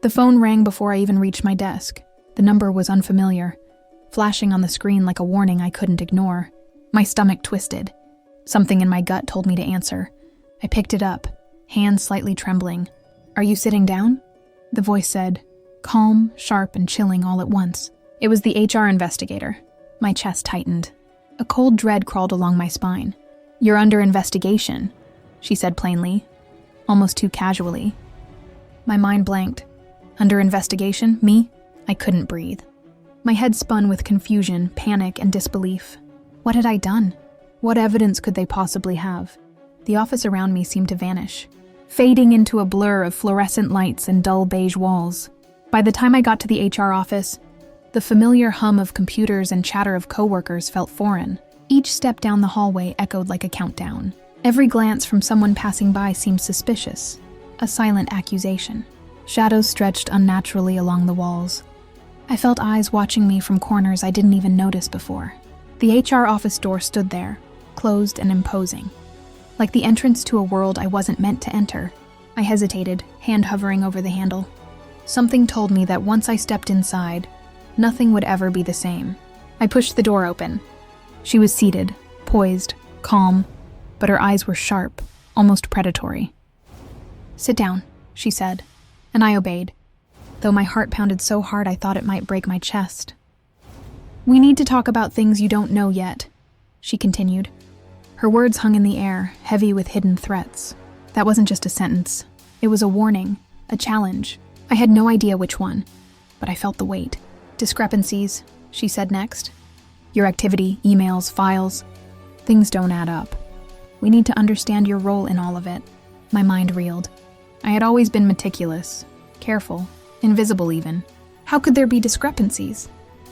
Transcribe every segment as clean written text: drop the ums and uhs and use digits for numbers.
The phone rang before I even reached my desk. The number was unfamiliar, flashing on the screen like a warning I couldn't ignore. My stomach twisted. Something in my gut told me to answer. I picked it up, hands slightly trembling. "Are you sitting down?" The voice said, calm, sharp, and chilling all at once. It was the HR investigator. My chest tightened. A cold dread crawled along my spine. "You're under investigation," she said plainly, almost too casually. My mind blanked. Under investigation? Me? I couldn't breathe. My head spun with confusion, panic, and disbelief. What had I done? What evidence could they possibly have? The office around me seemed to vanish, fading into a blur of fluorescent lights and dull beige walls. By the time I got to the HR office, the familiar hum of computers and chatter of coworkers felt foreign. Each step down the hallway echoed like a countdown. Every glance from someone passing by seemed suspicious, a silent accusation. Shadows stretched unnaturally along the walls. I felt eyes watching me from corners I didn't even notice before. The HR office door stood there, closed and imposing. Like the entrance to a world I wasn't meant to enter. I hesitated, hand hovering over the handle. Something told me that once I stepped inside, nothing would ever be the same. I pushed the door open. She was seated, poised, calm, but her eyes were sharp, almost predatory. "Sit down," she said, and I obeyed, though my heart pounded so hard I thought it might break my chest. "We need to talk about things you don't know yet," she continued. Her words hung in the air, heavy with hidden threats. That wasn't just a sentence. It was a warning, a challenge. I had no idea which one, but I felt the weight. "Discrepancies," she said next. "Your activity, emails, files. Things don't add up. We need to understand your role in all of it." My mind reeled. I had always been meticulous, careful, invisible even. How could there be discrepancies?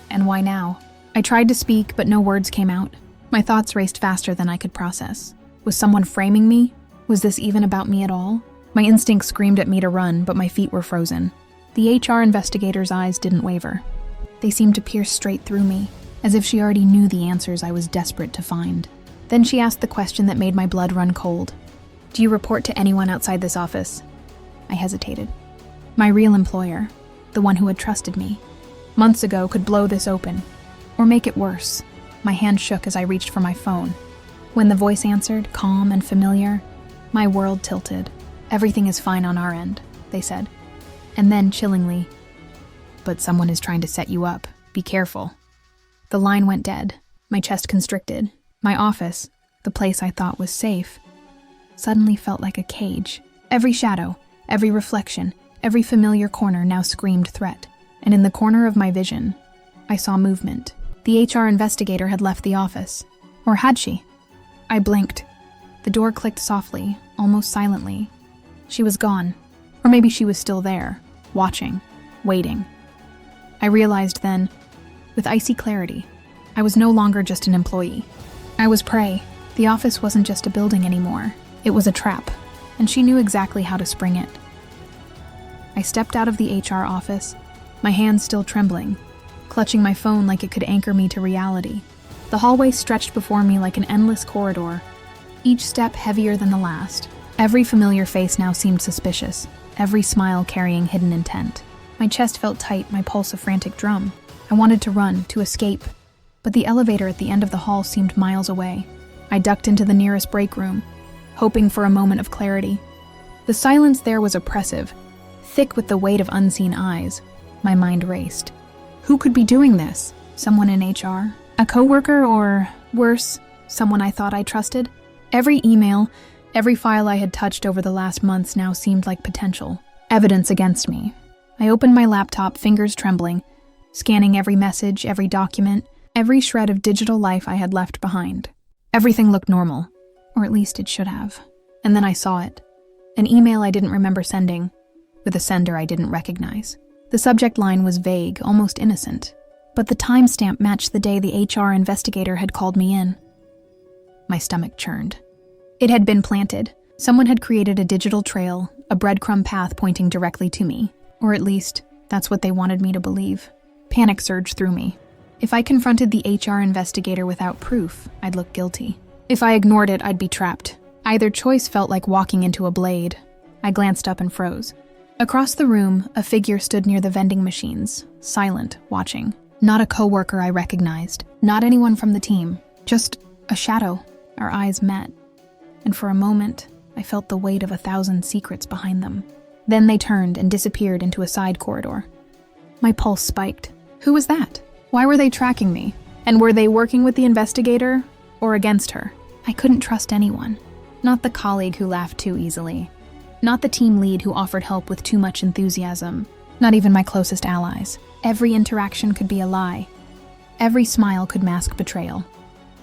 And why now? I tried to speak, but no words came out. My thoughts raced faster than I could process. Was someone framing me? Was this even about me at all? My instincts screamed at me to run, but my feet were frozen. The HR investigator's eyes didn't waver. They seemed to pierce straight through me, as if she already knew the answers I was desperate to find. Then she asked the question that made my blood run cold. "Do you report to anyone outside this office?" I hesitated. My real employer, the one who had trusted me, months ago, could blow this open, or make it worse. My hand shook as I reached for my phone. When the voice answered, calm and familiar, my world tilted. "Everything is fine on our end," they said. And then, chillingly, "But someone is trying to set you up. Be careful." The line went dead. My chest constricted. My office, the place I thought was safe, suddenly felt like a cage. Every shadow, every reflection, every familiar corner now screamed threat. And in the corner of my vision, I saw movement. The HR investigator had left the office. Or had she? I blinked. The door clicked softly, almost silently. She was gone. Or maybe she was still there, watching, waiting. I realized then, with icy clarity, I was no longer just an employee. I was prey. The office wasn't just a building anymore. It was a trap, and she knew exactly how to spring it. I stepped out of the HR office, my hands still trembling, clutching my phone like it could anchor me to reality. The hallway stretched before me like an endless corridor, each step heavier than the last. Every familiar face now seemed suspicious, every smile carrying hidden intent. My chest felt tight, my pulse a frantic drum. I wanted to run, to escape, but the elevator at the end of the hall seemed miles away. I ducked into the nearest break room, hoping for a moment of clarity. The silence there was oppressive, thick with the weight of unseen eyes. My mind raced. Who could be doing this? Someone in HR? A coworker, or, worse, someone I thought I trusted? Every email, every file I had touched over the last months now seemed like potential evidence against me. I opened my laptop, fingers trembling, scanning every message, every document, every shred of digital life I had left behind. Everything looked normal, or at least it should have. And then I saw it. An email I didn't remember sending, with a sender I didn't recognize. The subject line was vague, almost innocent, but the timestamp matched the day the HR investigator had called me in. My stomach churned. It had been planted. Someone had created a digital trail, a breadcrumb path pointing directly to me. Or at least, that's what they wanted me to believe. Panic surged through me. If I confronted the HR investigator without proof, I'd look guilty. If I ignored it, I'd be trapped. Either choice felt like walking into a blade. I glanced up and froze. Across the room, a figure stood near the vending machines, silent, watching. Not a coworker I recognized, not anyone from the team, just a shadow. Our eyes met, and for a moment, I felt the weight of 1,000 secrets behind them. Then they turned and disappeared into a side corridor. My pulse spiked. Who was that? Why were they tracking me? And were they working with the investigator or against her? I couldn't trust anyone. Not the colleague who laughed too easily. Not the team lead who offered help with too much enthusiasm. Not even my closest allies. Every interaction could be a lie. Every smile could mask betrayal.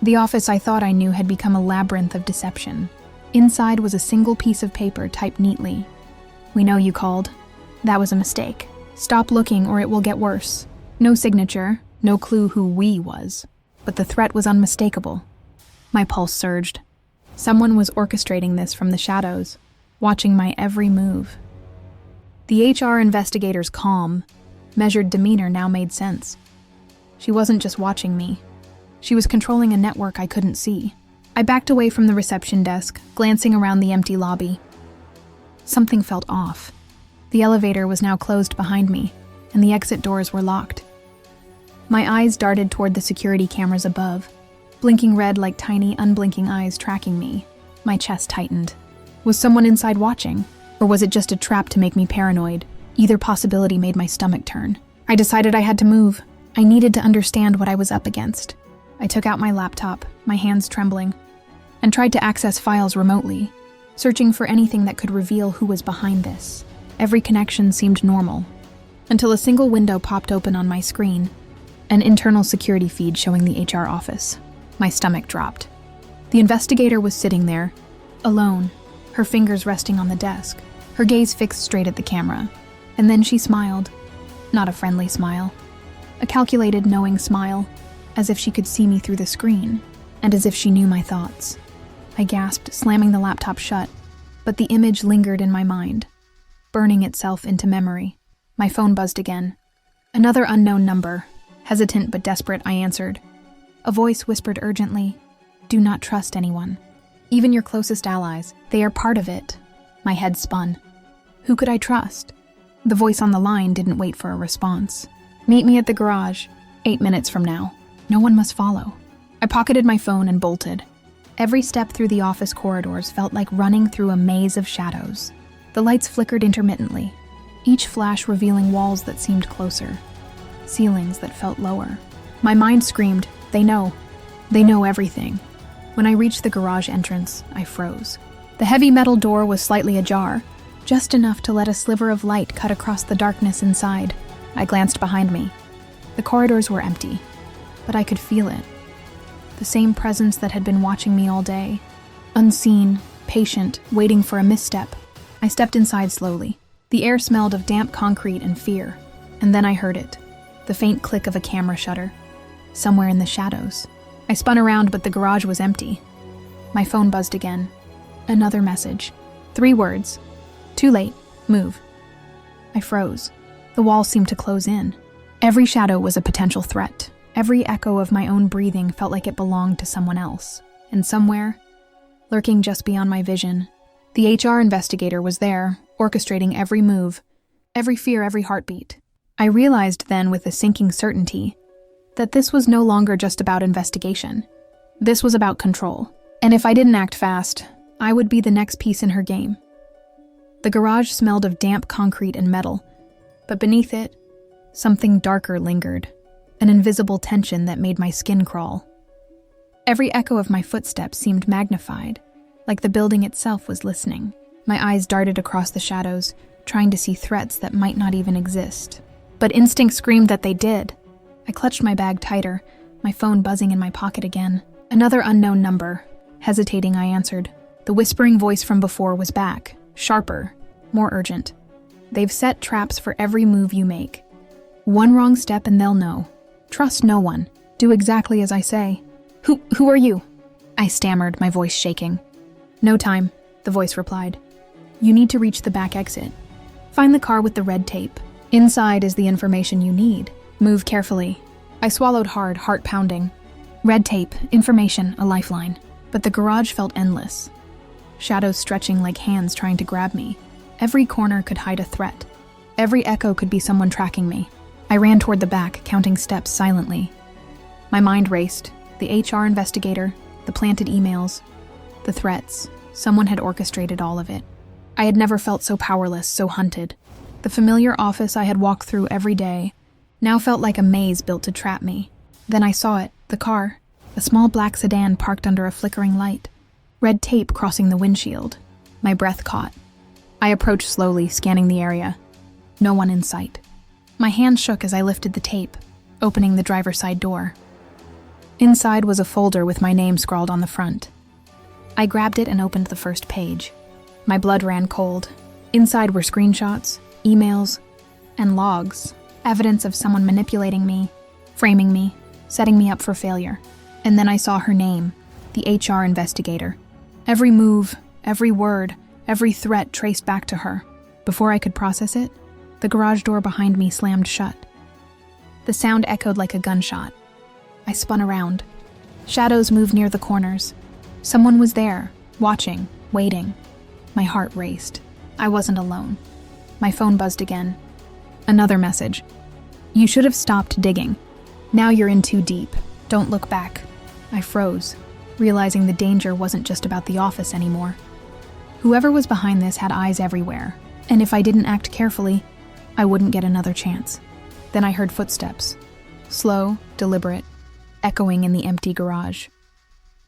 The office I thought I knew had become a labyrinth of deception. Inside was a single piece of paper typed neatly. "We know you called. That was a mistake. Stop looking or it will get worse." No signature, no clue who "we" was, but the threat was unmistakable. My pulse surged. Someone was orchestrating this from the shadows, watching my every move. The HR investigator's calm, measured demeanor now made sense. She wasn't just watching me. She was controlling a network I couldn't see. I backed away from the reception desk, glancing around the empty lobby. Something felt off. The elevator was now closed behind me, and the exit doors were locked. My eyes darted toward the security cameras above, blinking red like tiny, unblinking eyes tracking me. My chest tightened. Was someone inside watching? Or was it just a trap to make me paranoid? Either possibility made my stomach turn. I decided I had to move. I needed to understand what I was up against. I took out my laptop, my hands trembling, and tried to access files remotely, searching for anything that could reveal who was behind this. Every connection seemed normal, until a single window popped open on my screen, an internal security feed showing the HR office. My stomach dropped. The investigator was sitting there, alone, her fingers resting on the desk, her gaze fixed straight at the camera. And then she smiled. Not a friendly smile. A calculated, knowing smile, as if she could see me through the screen, and as if she knew my thoughts. I gasped, slamming the laptop shut, but the image lingered in my mind, burning itself into memory. My phone buzzed again. Another unknown number. Hesitant but desperate, I answered. A voice whispered urgently, "Do not trust anyone. Even your closest allies, they are part of it." My head spun. Who could I trust? The voice on the line didn't wait for a response. "Meet me at the garage, 8 minutes from now. No one must follow." I pocketed my phone and bolted. Every step through the office corridors felt like running through a maze of shadows. The lights flickered intermittently, each flash revealing walls that seemed closer, ceilings that felt lower. My mind screamed, "They know. They know everything." When I reached the garage entrance, I froze. The heavy metal door was slightly ajar, just enough to let a sliver of light cut across the darkness inside. I glanced behind me. The corridors were empty, but I could feel it. The same presence that had been watching me all day. Unseen, patient, waiting for a misstep. I stepped inside slowly. The air smelled of damp concrete and fear. And then I heard it. The faint click of a camera shutter. Somewhere in the shadows. I spun around, but the garage was empty. My phone buzzed again. Another message. 3 words. "Too late. Move." I froze. The wall seemed to close in. Every shadow was a potential threat. Every echo of my own breathing felt like it belonged to someone else. And somewhere, lurking just beyond my vision, the HR investigator was there, orchestrating every move, every fear, every heartbeat. I realized then with a sinking certainty that this was no longer just about investigation. This was about control. And if I didn't act fast, I would be the next piece in her game. The garage smelled of damp concrete and metal, but beneath it, something darker lingered, an invisible tension that made my skin crawl. Every echo of my footsteps seemed magnified, like the building itself was listening. My eyes darted across the shadows, trying to see threats that might not even exist. But instinct screamed that they did. I clutched my bag tighter, my phone buzzing in my pocket again. Another unknown number. Hesitating, I answered. The whispering voice from before was back, sharper, more urgent. "They've set traps for every move you make. One wrong step and they'll know. Trust no one. Do exactly as I say." Who are you?" I stammered, my voice shaking. "No time," the voice replied. "You need to reach the back exit. Find the car with the red tape. Inside is the information you need. Move carefully." I swallowed hard, heart pounding. Red tape, information, a lifeline. But the garage felt endless. Shadows stretching like hands trying to grab me. Every corner could hide a threat. Every echo could be someone tracking me. I ran toward the back, counting steps silently. My mind raced. The HR investigator, the planted emails, the threats. Someone had orchestrated all of it. I had never felt so powerless, so hunted. The familiar office I had walked through every day now felt like a maze built to trap me. Then I saw it, the car, a small black sedan parked under a flickering light, red tape crossing the windshield. My breath caught. I approached slowly, scanning the area. No one in sight. My hand shook as I lifted the tape, opening the driver's side door. Inside was a folder with my name scrawled on the front. I grabbed it and opened the first page. My blood ran cold. Inside were screenshots, emails, and logs, evidence of someone manipulating me, framing me, setting me up for failure. And then I saw her name, the HR investigator. Every move, every word, every threat traced back to her. Before I could process it, the garage door behind me slammed shut. The sound echoed like a gunshot. I spun around. Shadows moved near the corners. Someone was there, watching, waiting. My heart raced. I wasn't alone. My phone buzzed again. Another message. You should have stopped digging. Now you're in too deep. Don't look back. I froze, realizing the danger wasn't just about the office anymore. Whoever was behind this had eyes everywhere, and if I didn't act carefully, I wouldn't get another chance. Then I heard footsteps. Slow, deliberate, echoing in the empty garage.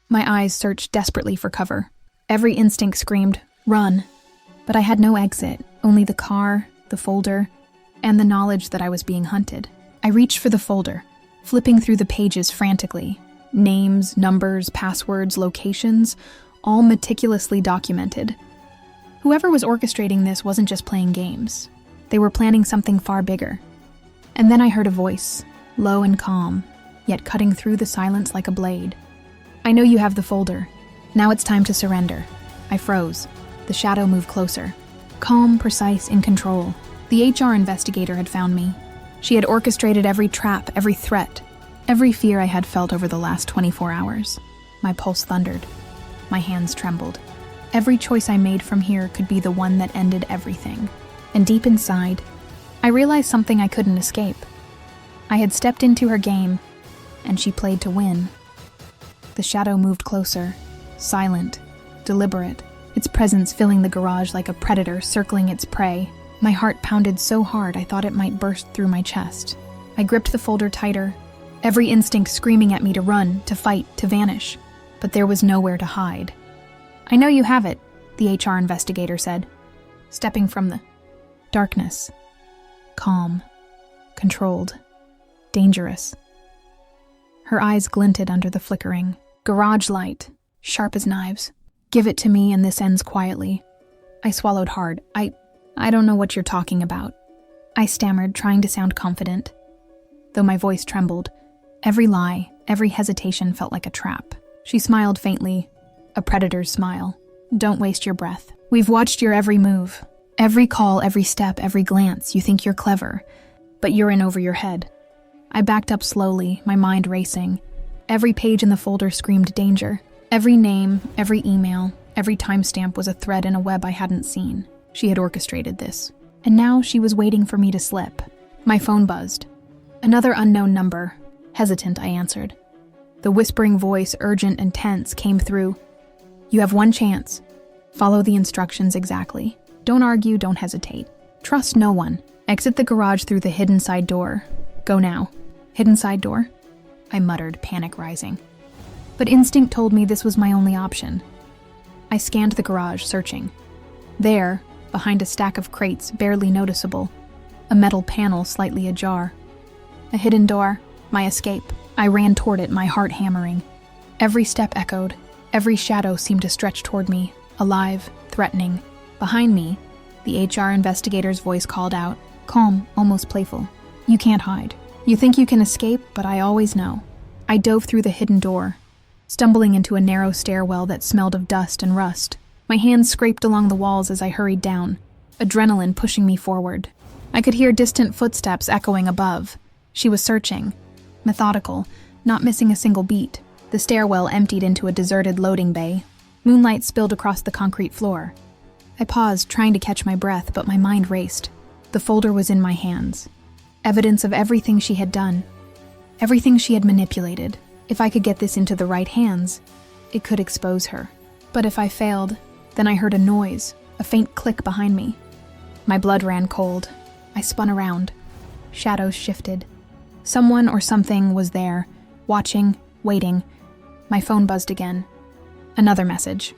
My eyes searched desperately for cover. Every instinct screamed, run. But I had no exit, only the car, the folder, and the knowledge that I was being hunted. I reached for the folder, flipping through the pages frantically. Names, numbers, passwords, locations, all meticulously documented. Whoever was orchestrating this wasn't just playing games. They were planning something far bigger. And then I heard a voice, low and calm, yet cutting through the silence like a blade. I know you have the folder. Now it's time to surrender. I froze. The shadow moved closer. Calm, precise, in control. The HR investigator had found me. She had orchestrated every trap, every threat, every fear I had felt over the last 24 hours. My pulse thundered. My hands trembled. Every choice I made from here could be the one that ended everything. And deep inside, I realized something I couldn't escape. I had stepped into her game, and she played to win. The shadow moved closer, silent, deliberate, its presence filling the garage like a predator circling its prey. My heart pounded so hard I thought it might burst through my chest. I gripped the folder tighter, every instinct screaming at me to run, to fight, to vanish. But there was nowhere to hide. I know you have it, the HR investigator said, stepping from the darkness. Calm, controlled, dangerous. Her eyes glinted under the flickering garage light, sharp as knives. Give it to me and this ends quietly. I swallowed hard. I don't know what you're talking about. I stammered, trying to sound confident. Though my voice trembled, every lie, every hesitation felt like a trap. She smiled faintly, a predator's smile. Don't waste your breath. We've watched your every move. Every call, every step, every glance. You think you're clever, but you're in over your head. I backed up slowly, my mind racing. Every page in the folder screamed danger. Every name, every email, every timestamp was a thread in a web I hadn't seen. She had orchestrated this, and now she was waiting for me to slip. My phone buzzed. Another unknown number. Hesitant, I answered. The whispering voice, urgent and tense, came through. You have one chance. Follow the instructions exactly. Don't argue, don't hesitate. Trust no one. Exit the garage through the hidden side door. Go now. Hidden side door? I muttered, panic rising. But instinct told me this was my only option. I scanned the garage, searching. There, behind a stack of crates barely noticeable, a metal panel slightly ajar. A hidden door, my escape. I ran toward it, my heart hammering. Every step echoed. Every shadow seemed to stretch toward me, alive, threatening. Behind me, the HR investigator's voice called out, calm, almost playful. You can't hide. You think you can escape, but I always know. I dove through the hidden door, stumbling into a narrow stairwell that smelled of dust and rust. My hands scraped along the walls as I hurried down, adrenaline pushing me forward. I could hear distant footsteps echoing above. She was searching, methodical, not missing a single beat. The stairwell emptied into a deserted loading bay. Moonlight spilled across the concrete floor. I paused, trying to catch my breath, but my mind raced. The folder was in my hands. Evidence of everything she had done. Everything she had manipulated. If I could get this into the right hands, it could expose her. But if I failed, then I heard a noise, a faint click behind me. My blood ran cold. I spun around. Shadows shifted. Someone or something was there, watching, waiting. My phone buzzed again. Another message.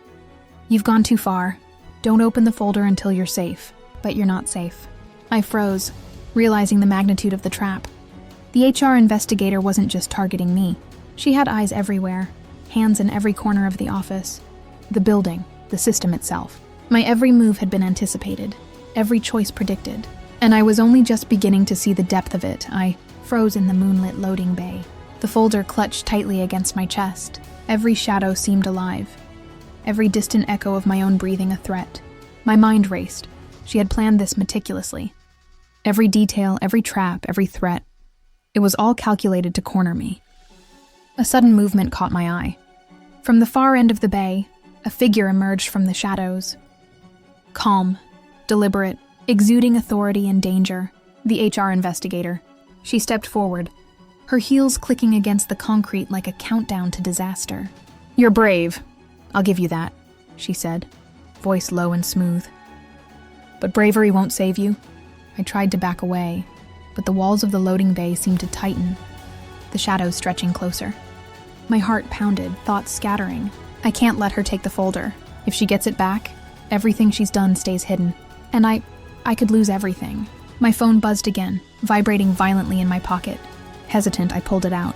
You've gone too far. Don't open the folder until you're safe. But you're not safe. I froze, realizing the magnitude of the trap. The HR investigator wasn't just targeting me. She had eyes everywhere, hands in every corner of the office, the building, the system itself. My every move had been anticipated, every choice predicted, and I was only just beginning to see the depth of it. I froze in the moonlit loading bay. The folder clutched tightly against my chest. Every shadow seemed alive, every distant echo of my own breathing a threat. My mind raced. She had planned this meticulously. Every detail, every trap, every threat. It was all calculated to corner me. A sudden movement caught my eye. From the far end of the bay, a figure emerged from the shadows. Calm, deliberate, exuding authority and danger. The HR investigator. She stepped forward, her heels clicking against the concrete like a countdown to disaster. "You're brave. I'll give you that," she said, voice low and smooth. "But bravery won't save you." I tried to back away, but the walls of the loading bay seemed to tighten, the shadows stretching closer. My heart pounded, thoughts scattering. I can't let her take the folder. If she gets it back, everything she's done stays hidden. And I could lose everything. My phone buzzed again, vibrating violently in my pocket. Hesitant, I pulled it out.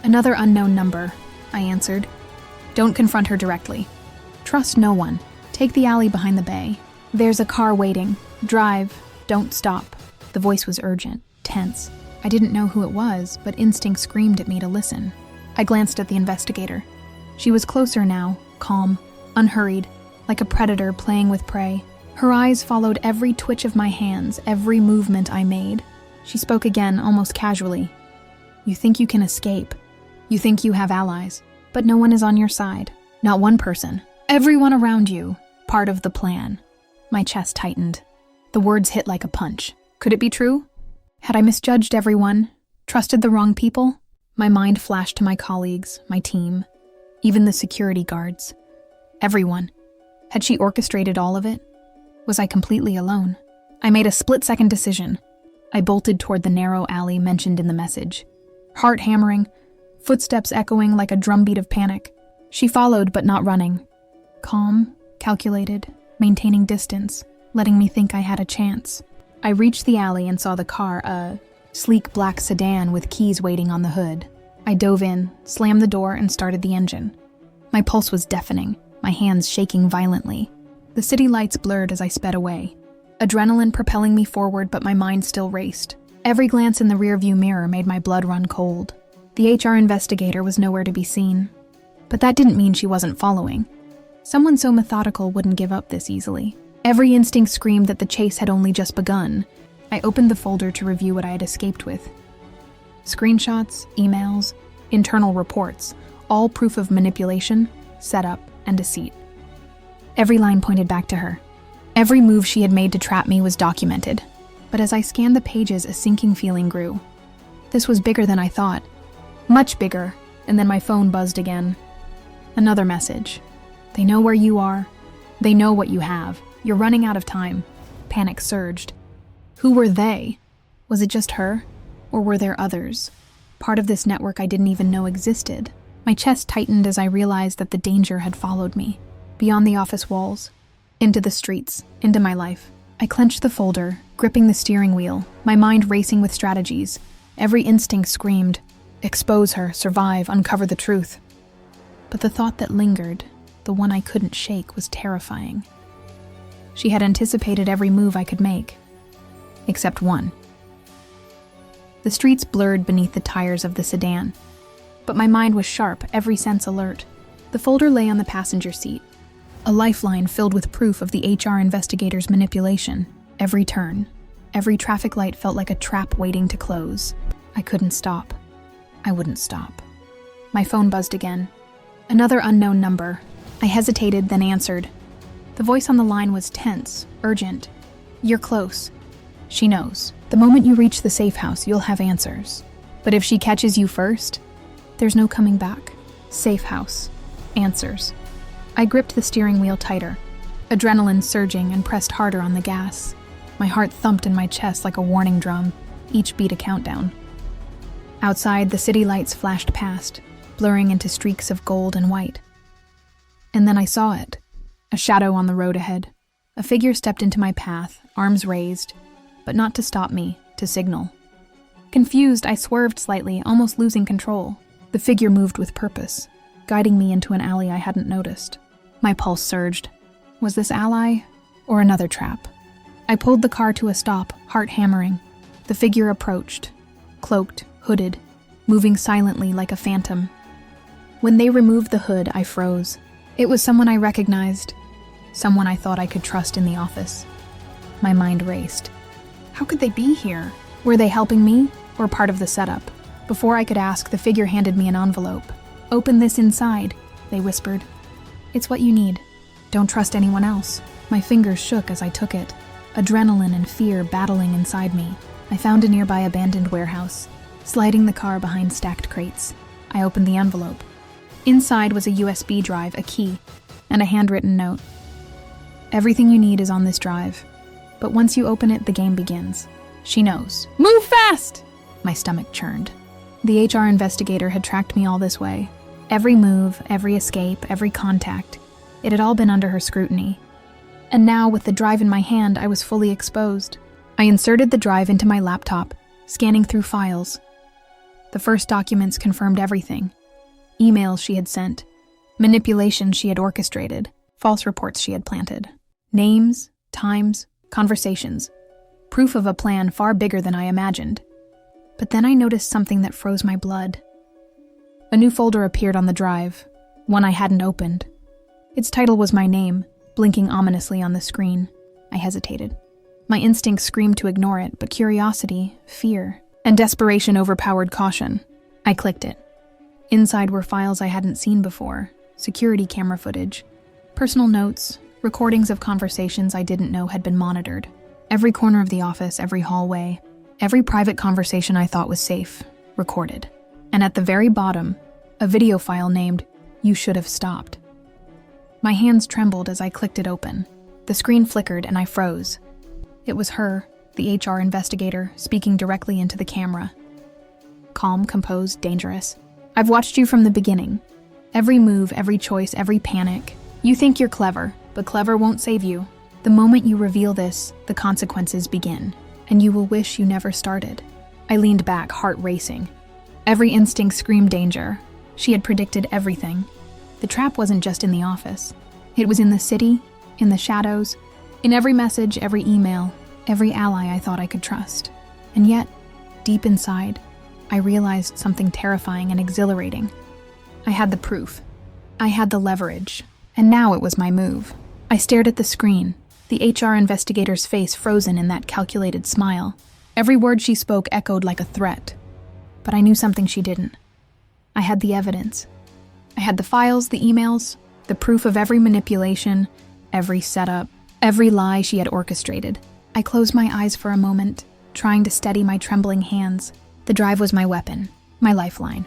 "Another unknown number," I answered. "Don't confront her directly. Trust no one. Take the alley behind the bay. There's a car waiting. Drive. Don't stop." The voice was urgent, tense. I didn't know who it was, but instinct screamed at me to listen. I glanced at the investigator. She was closer now, calm, unhurried, like a predator playing with prey. Her eyes followed every twitch of my hands, every movement I made. She spoke again, almost casually. "You think you can escape. You think you have allies, but no one is on your side. Not one person. Everyone around you, part of the plan." My chest tightened. The words hit like a punch. Could it be true? Had I misjudged everyone? Trusted the wrong people? My mind flashed to my colleagues, my team, even the security guards. Everyone. Had she orchestrated all of it? Was I completely alone? I made a split-second decision. I bolted toward the narrow alley mentioned in the message. Heart hammering, footsteps echoing like a drumbeat of panic. She followed, but not running. Calm, calculated, maintaining distance, letting me think I had a chance. I reached the alley and saw the car, a sleek black sedan with keys waiting on the hood. I dove in, slammed the door, and started the engine. My pulse was deafening, my hands shaking violently. The city lights blurred as I sped away. Adrenaline propelling me forward, but my mind still raced. Every glance in the rearview mirror made my blood run cold. The HR investigator was nowhere to be seen. But that didn't mean she wasn't following. Someone so methodical wouldn't give up this easily. Every instinct screamed that the chase had only just begun. I opened the folder to review what I had escaped with. Screenshots, emails, internal reports, all proof of manipulation, setup, and deceit. Every line pointed back to her. Every move she had made to trap me was documented. But as I scanned the pages, a sinking feeling grew. This was bigger than I thought. Much bigger, and then my phone buzzed again. Another message. "They know where you are. They know what you have. You're running out of time." Panic surged. Who were they? Was it just her? Or were there others? Part of this network I didn't even know existed. My chest tightened as I realized that the danger had followed me. Beyond the office walls. Into the streets. Into my life. I clenched the folder, gripping the steering wheel, my mind racing with strategies. Every instinct screamed, expose her, survive, uncover the truth. But the thought that lingered, the one I couldn't shake, was terrifying. She had anticipated every move I could make. Except one. The streets blurred beneath the tires of the sedan. But my mind was sharp, every sense alert. The folder lay on the passenger seat. A lifeline filled with proof of the HR investigator's manipulation. Every turn, every traffic light felt like a trap waiting to close. I couldn't stop. I wouldn't stop. My phone buzzed again. Another unknown number. I hesitated, then answered. The voice on the line was tense, urgent. "You're close. She knows. The moment you reach the safe house, you'll have answers. But if she catches you first, there's no coming back. Safe house. Answers. I gripped the steering wheel tighter, adrenaline surging, and pressed harder on the gas. My heart thumped in my chest like a warning drum, each beat a countdown. Outside, the city lights flashed past, blurring into streaks of gold and white. And then I saw it. A shadow on the road ahead. A figure stepped into my path, arms raised, but not to stop me, to signal. Confused, I swerved slightly, almost losing control. The figure moved with purpose, guiding me into an alley I hadn't noticed. My pulse surged. Was this ally or another trap? I pulled the car to a stop, heart hammering. The figure approached, cloaked, hooded, moving silently like a phantom. When they removed the hood, I froze. It was someone I recognized, someone I thought I could trust in the office. My mind raced. How could they be here? Were they helping me, or part of the setup? Before I could ask, the figure handed me an envelope. "Open this inside," they whispered. "It's what you need. Don't trust anyone else." My fingers shook as I took it, adrenaline and fear battling inside me. I found a nearby abandoned warehouse, sliding the car behind stacked crates. I opened the envelope. Inside was a USB drive, a key, and a handwritten note. "Everything you need is on this drive, but once you open it, the game begins. She knows. Move fast!" My stomach churned. The HR investigator had tracked me all this way. Every move, every escape, every contact. It had all been under her scrutiny. And now, with the drive in my hand, I was fully exposed. I inserted the drive into my laptop, scanning through files. The first documents confirmed everything. Emails she had sent, manipulations she had orchestrated, false reports she had planted. Names, times, conversations. Proof of a plan far bigger than I imagined. But then I noticed something that froze my blood. A new folder appeared on the drive, one I hadn't opened. Its title was my name, blinking ominously on the screen. I hesitated. My instincts screamed to ignore it, but curiosity, fear, and desperation overpowered caution. I clicked it. Inside were files I hadn't seen before, security camera footage, personal notes, recordings of conversations I didn't know had been monitored. Every corner of the office, every hallway, every private conversation I thought was safe, recorded. And at the very bottom, a video file named, "You Should Have Stopped." My hands trembled as I clicked it open. The screen flickered and I froze. It was her, the HR investigator, speaking directly into the camera. Calm, composed, dangerous. "I've watched you from the beginning. Every move, every choice, every panic. You think you're clever, but clever won't save you. The moment you reveal this, the consequences begin, and you will wish you never started." I leaned back, heart racing. Every instinct screamed danger. She had predicted everything. The trap wasn't just in the office. It was in the city, in the shadows, in every message, every email, every ally I thought I could trust. And yet, deep inside, I realized something terrifying and exhilarating. I had the proof. I had the leverage. And now it was my move. I stared at the screen, the HR investigator's face frozen in that calculated smile. Every word she spoke echoed like a threat. But I knew something she didn't. I had the evidence. I had the files, the emails, the proof of every manipulation, every setup, every lie she had orchestrated. I closed my eyes for a moment, trying to steady my trembling hands. The drive was my weapon, my lifeline.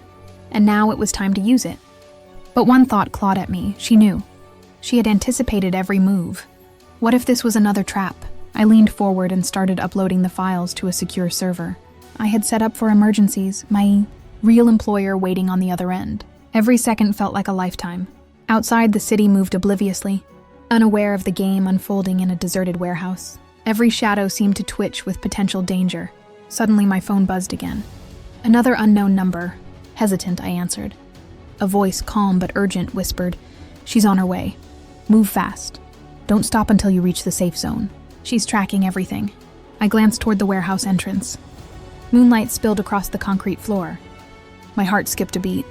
And now it was time to use it. But one thought clawed at me. She knew. She had anticipated every move. What if this was another trap? I leaned forward and started uploading the files to a secure server. I had set up for emergencies, my real employer waiting on the other end. Every second felt like a lifetime. Outside, the city moved obliviously, unaware of the game unfolding in a deserted warehouse. Every shadow seemed to twitch with potential danger. Suddenly, my phone buzzed again. Another unknown number. Hesitant, I answered. A voice, calm but urgent, whispered, "She's on her way. Move fast. Don't stop until you reach the safe zone. She's tracking everything." I glanced toward the warehouse entrance. Moonlight spilled across the concrete floor. My heart skipped a beat.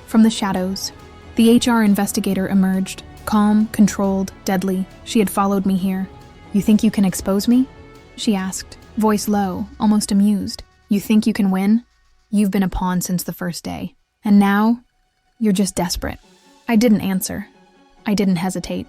From the shadows, the HR investigator emerged, calm, controlled, deadly. She had followed me here. "You think you can expose me?" she asked, voice low, almost amused. "You think you can win? You've been a pawn since the first day. And now, you're just desperate." I didn't answer. I didn't hesitate.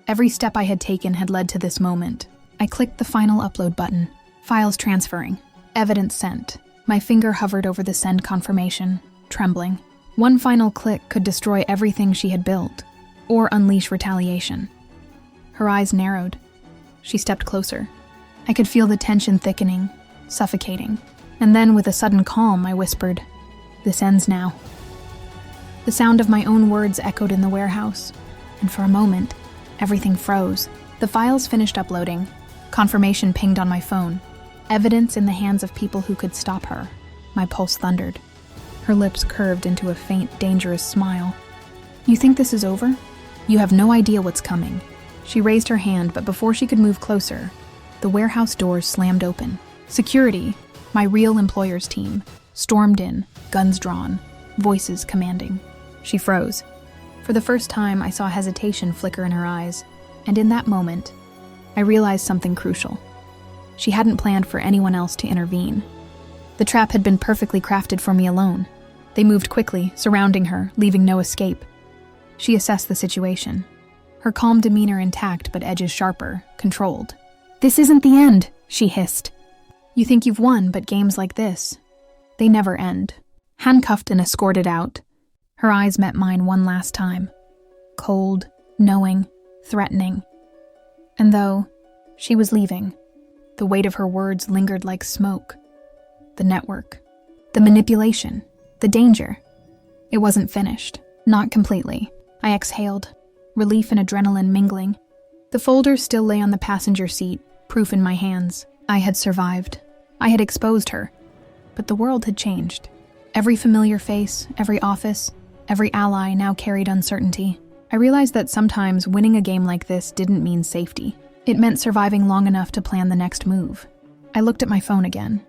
Every step I had taken had led to this moment. I clicked the final upload button. Files transferring. Evidence sent. My finger hovered over the send confirmation, trembling. One final click could destroy everything she had built, or unleash retaliation. Her eyes narrowed. She stepped closer. I could feel the tension thickening, suffocating. And then, with a sudden calm, I whispered, "This ends now." The sound of my own words echoed in the warehouse, and for a moment, everything froze. The files finished uploading. Confirmation pinged on my phone. Evidence in the hands of people who could stop her. My pulse thundered. Her lips curved into a faint, dangerous smile. "You think this is over? You have no idea what's coming." She raised her hand, but before she could move closer, the warehouse doors slammed open. Security, my real employer's team, stormed in, guns drawn, voices commanding. She froze. For the first time, I saw hesitation flicker in her eyes, and in that moment, I realized something crucial. She hadn't planned for anyone else to intervene. The trap had been perfectly crafted for me alone. They moved quickly, surrounding her, leaving no escape. She assessed the situation. Her calm demeanor intact, but edges sharper, controlled. "This isn't the end," she hissed. "You think you've won, but games like this, they never end." Handcuffed and escorted out, her eyes met mine one last time. Cold, knowing, threatening. And though she was leaving, the weight of her words lingered like smoke. The network, the manipulation, the danger. It wasn't finished. Not completely. I exhaled, relief and adrenaline mingling. The folder still lay on the passenger seat, proof in my hands. I had survived. I had exposed her. But the world had changed. Every familiar face, every office, every ally now carried uncertainty. I realized that sometimes winning a game like this didn't mean safety. It meant surviving long enough to plan the next move. I looked at my phone again.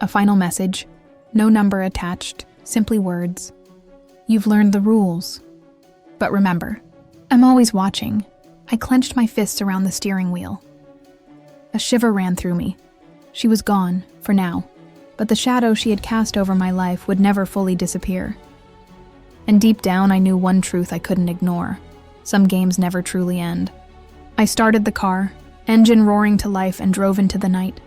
A final message. No number attached, simply words. "You've learned the rules. But remember, I'm always watching." I clenched my fists around the steering wheel. A shiver ran through me. She was gone, for now, but the shadow she had cast over my life would never fully disappear. And deep down, I knew one truth I couldn't ignore. Some games never truly end. I started the car, engine roaring to life, and drove into the night.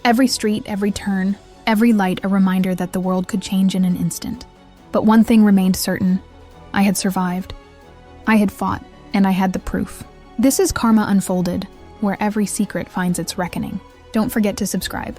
Every street, every turn, every light a reminder that the world could change in an instant. But one thing remained certain. I had survived. I had fought, and I had the proof. This is Karma Unfolded, where every secret finds its reckoning. Don't forget to subscribe.